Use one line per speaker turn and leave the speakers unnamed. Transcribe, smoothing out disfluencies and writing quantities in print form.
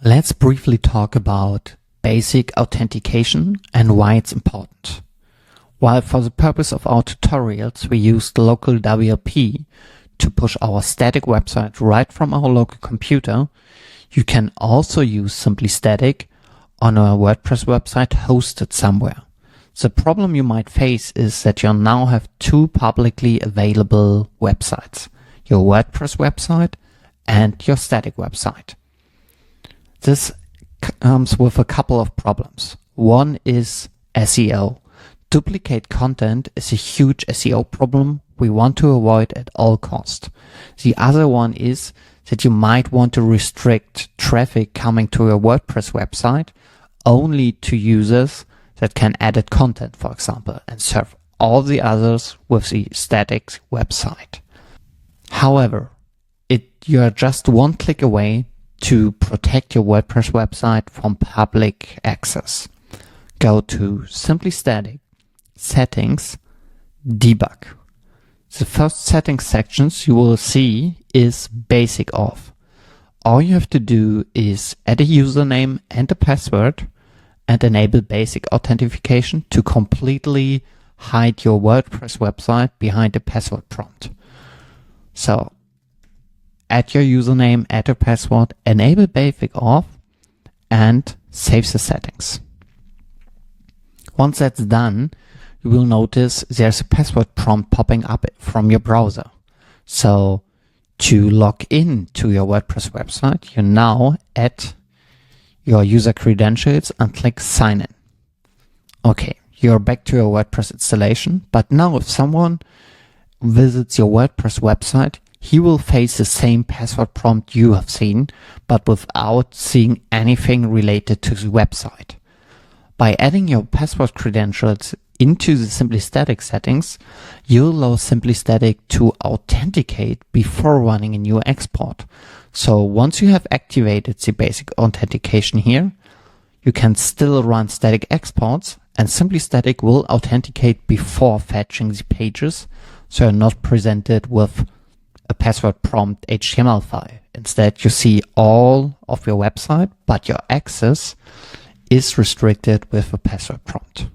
Let's briefly talk about basic authentication and why it's important. While for the purpose of our tutorials we use the local WP to push our static website right from our local computer, you can also use Simply Static on a WordPress website hosted somewhere. The problem you might face is that you now have two publicly available websites, your WordPress website and your static website. This comes with a couple of problems. One is SEO. Duplicate content is a huge SEO problem we want to avoid at all costs. The other one is that you might want to restrict traffic coming to your WordPress website only to users that can edit content, for example, and serve all the others with the static website. However, you're just one click away to protect your WordPress website from public access. Go to Simply Static, Settings, Debug. The first settings sections you will see is Basic Auth. All you have to do is add a username and a password and enable basic authentication to completely hide your WordPress website behind a password prompt. So add your username, add your password, enable Basic Auth, and save the settings. Once that's done, you will notice there's a password prompt popping up from your browser. So to log in to your WordPress website, you now add your user credentials and click Sign in. Okay, you're back to your WordPress installation, but now if someone visits your WordPress website, he will face the same password prompt you have seen, but without seeing anything related to the website. By adding your password credentials into the Simply Static settings, you'll allow Simply Static to authenticate before running a new export. So once you have activated the basic authentication here, you can still run static exports, and Simply Static will authenticate before fetching the pages, so you're not presented with a password prompt HTML file. Instead, you see all of your website, but your access is restricted with a password prompt.